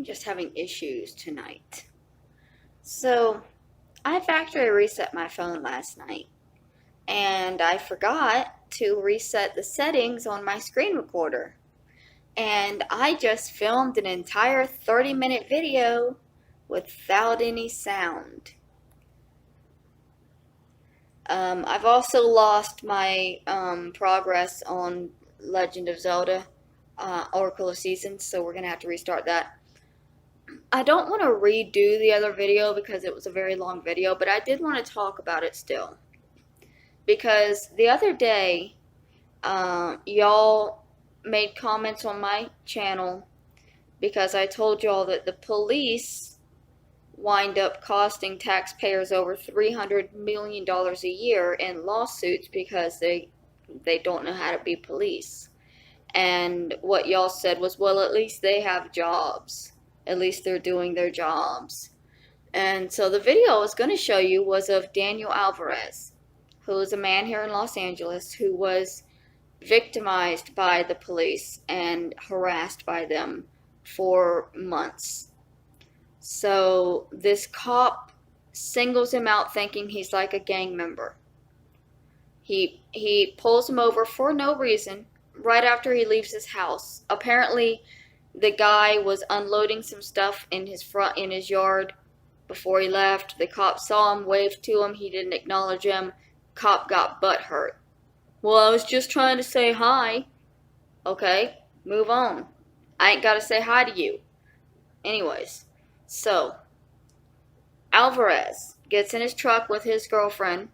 just having issues tonight. So, I factory reset my phone last night, and I forgot to reset the settings on my screen recorder. And I just filmed an entire 30-minute video without any sound. I've also lost my progress on Legend of Zelda Oracle of Seasons, so we're going to have to restart that. I don't want to redo the other video because it was a very long video, but I did want to talk about it still. Because the other day, y'all made comments on my channel because I told y'all that the police wind up costing taxpayers over $300 million a year in lawsuits because they don't know how to be police. And what y'all said was, well, at least they have jobs. At least they're doing their jobs. And so the video I was going to show you was of Daniel Alvarez, who is a man here in Los Angeles who was victimized by the police and harassed by them for months. So this cop singles him out thinking he's like a gang member. He pulls him over for no reason right after he leaves his house. Apparently the guy was unloading some stuff in his yard before he left. The cop saw him, waved to him, he didn't acknowledge him. Cop got butthurt. Well, I was just trying to say hi. Okay, move on. I ain't gotta say hi to you. Anyways, so Alvarez gets in his truck with his girlfriend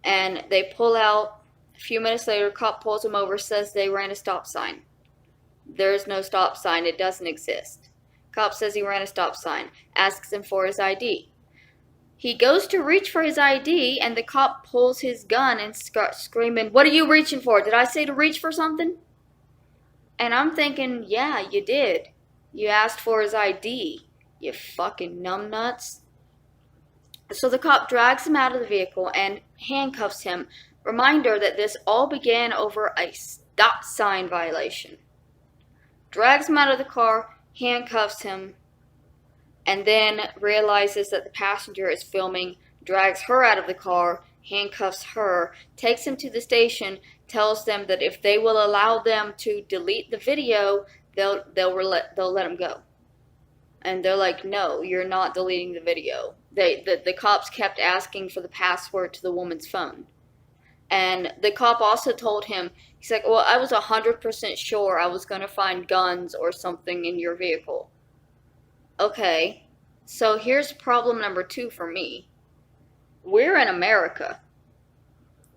and they pull out. A few minutes later, cop pulls him over, says they ran a stop sign. There is no stop sign. It doesn't exist. Cop says he ran a stop sign. Asks him for his ID. He goes to reach for his ID, and the cop pulls his gun and starts screaming, "What are you reaching for? Did I say to reach for something?" And I'm thinking, yeah, you did. You asked for his ID, you fucking numbnuts. So the cop drags him out of the vehicle and handcuffs him. Reminder that this all began over a stop sign violation. Drags him out of the car, handcuffs him, and then realizes that the passenger is filming, drags her out of the car, handcuffs her, takes him to the station, tells them that if they will allow them to delete the video, they'll let him go. And they're like, no, you're not deleting the video. The cops kept asking for the password to the woman's phone. And the cop also told him, he's like, well, I was 100% sure I was going to find guns or something in your vehicle. Okay, so here's problem number 2 for me. We're in America.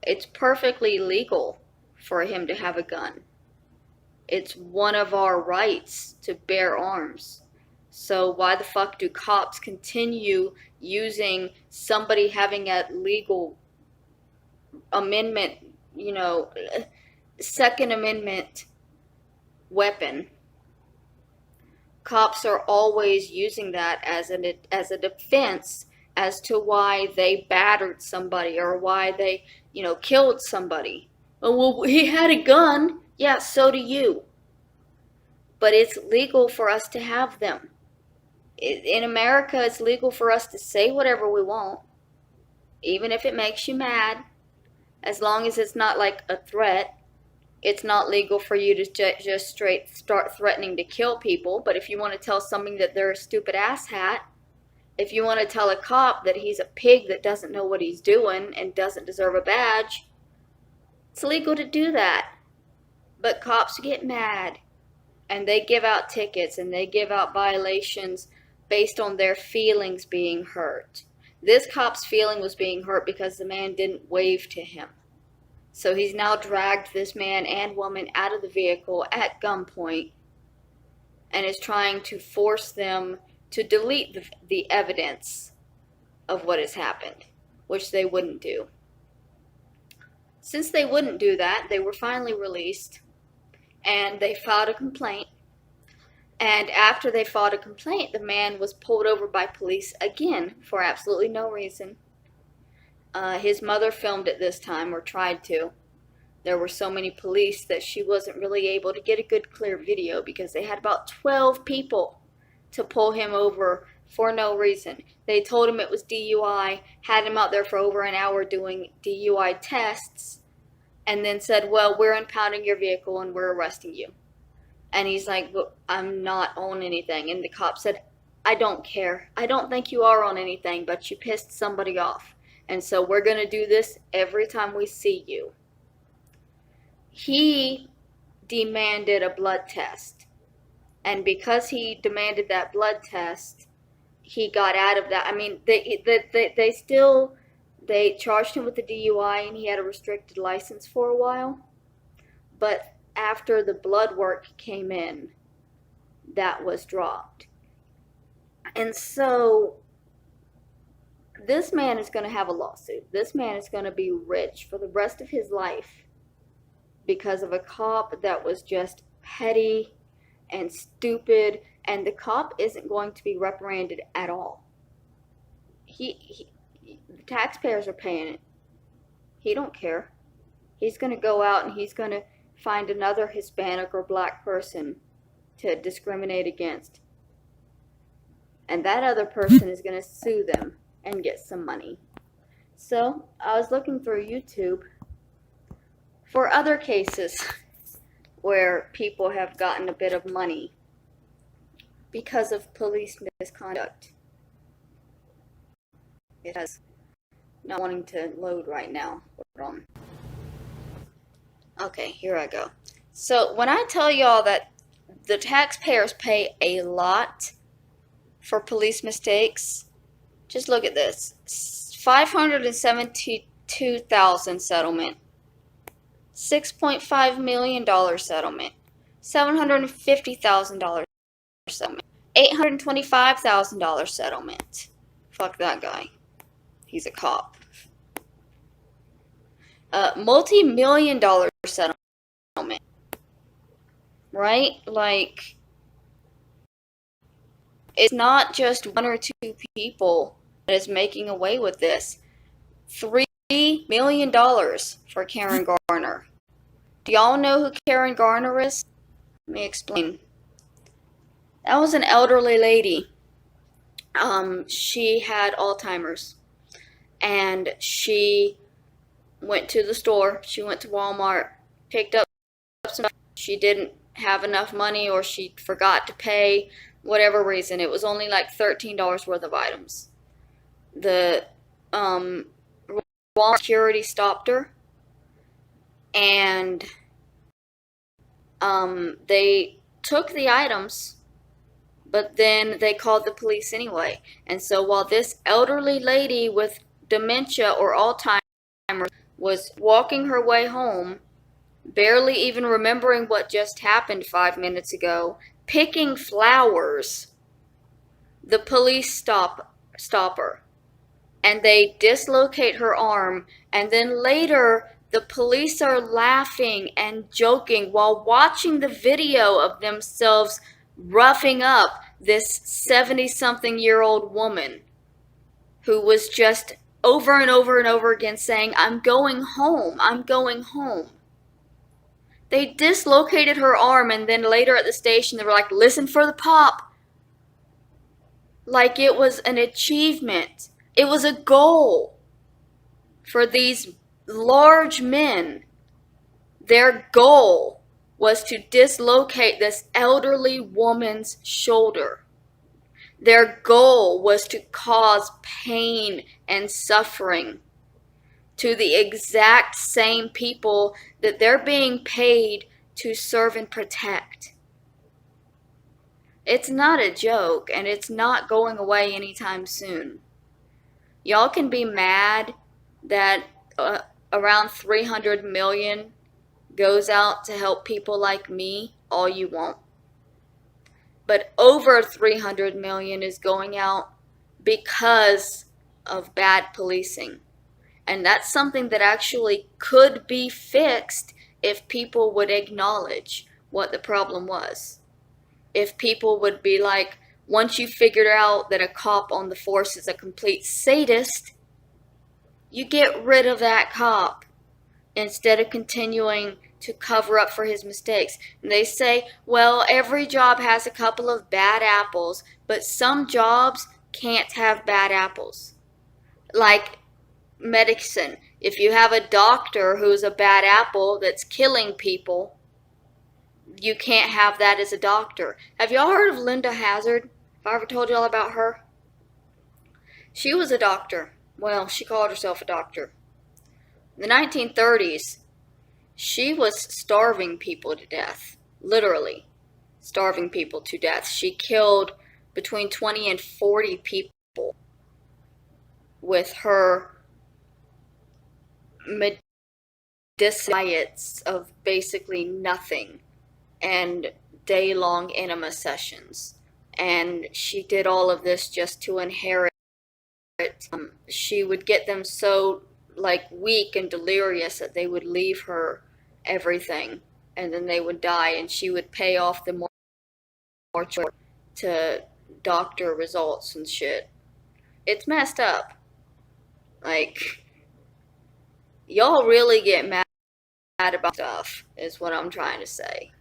It's perfectly legal for him to have a gun. It's one of our rights to bear arms. So why the fuck do cops continue using somebody having a legal amendment, Second Amendment weapon? Cops are always using that as a defense as to why they battered somebody or why they, killed somebody. Oh, well, he had a gun. Yeah, so do you. But it's legal for us to have them. In America, it's legal for us to say whatever we want, even if it makes you mad, as long as it's not like a threat. It's not legal for you to just straight start threatening to kill people, but if you want to tell somebody that they're a stupid asshat, if you want to tell a cop that he's a pig that doesn't know what he's doing and doesn't deserve a badge, it's legal to do that. But cops get mad, and they give out tickets, and they give out violations based on their feelings being hurt. This cop's feeling was being hurt because the man didn't wave to him. So he's now dragged this man and woman out of the vehicle at gunpoint and is trying to force them to delete the evidence of what has happened, which they wouldn't do. Since they wouldn't do that, they were finally released and they filed a complaint. And after they filed a complaint, the man was pulled over by police again for absolutely no reason. His mother filmed it this time, or tried to. There were so many police that she wasn't really able to get a good clear video because they had about 12 people to pull him over for no reason. They told him it was DUI, had him out there for over an hour doing DUI tests, and then said, well, we're impounding your vehicle and we're arresting you. And he's like, well, I'm not on anything. And the cop said, I don't care. I don't think you are on anything, but you pissed somebody off. And so we're going to do this every time we see you. He demanded a blood test. And because he demanded that blood test, he got out of that. I mean, they charged him with the DUI and he had a restricted license for a while. But after the blood work came in, that was dropped. And so this man is going to have a lawsuit. This man is going to be rich for the rest of his life because of a cop that was just petty and stupid, and the cop isn't going to be reprimanded at all. The taxpayers are paying it. He don't care. He's going to go out and he's going to find another Hispanic or black person to discriminate against. And that other person is going to sue them and get some money. So I was looking through YouTube for other cases where people have gotten a bit of money because of police misconduct. It has not wanting to load right now. Hold on. Okay, here I go. So when I tell y'all that the taxpayers pay a lot for police mistakes, just look at this. $572,000 settlement. $6.5 million settlement. $750,000 settlement. $825,000 settlement. Fuck that guy. He's a cop. Multi-million-dollar settlement. Right? Like, it's not just one or two people that is making away with this. $3 million for Karen Garner. Do y'all know who Karen Garner is? Let me explain. That was an elderly lady. She had Alzheimer's. And she went to the store. She went to Walmart, picked up some. She didn't have enough money or she forgot to pay, whatever reason. It was only like $13 worth of items. The Walmart security stopped her, and they took the items, but then they called the police anyway. And so while this elderly lady with dementia or Alzheimer's was walking her way home, barely even remembering what just happened 5 minutes ago, picking flowers, the police stop her. And they dislocate her arm, and then later the police are laughing and joking while watching the video of themselves roughing up this 70-something-year-old woman who was just over and over and over again saying, I'm going home, I'm going home. They dislocated her arm, and then later at the station they were like, listen for the pop. Like it was an achievement. It was a goal for these large men. Their goal was to dislocate this elderly woman's shoulder. Their goal was to cause pain and suffering to the exact same people that they're being paid to serve and protect. It's not a joke, and it's not going away anytime soon. Y'all can be mad that around 300 million goes out to help people like me all you want. But over 300 million is going out because of bad policing. And that's something that actually could be fixed if people would acknowledge what the problem was. If people would be like, once you figured out that a cop on the force is a complete sadist, you get rid of that cop instead of continuing to cover up for his mistakes. And they say, well, every job has a couple of bad apples, but some jobs can't have bad apples. Like medicine. If you have a doctor who's a bad apple that's killing people, you can't have that as a doctor. Have y'all heard of Linda Hazard? Have I ever told y'all about her? She was a doctor. Well, she called herself a doctor. In the 1930s, she was starving people to death. Literally starving people to death. She killed between 20 and 40 people with her medicinal diets of basically nothing and day-long enema sessions. And she did all of this just to inherit. She would get them so weak and delirious that they would leave her everything, and then they would die, and she would pay off the mortuary to doctor results and shit. It's messed up. Y'all really get mad about stuff, is what I'm trying to say.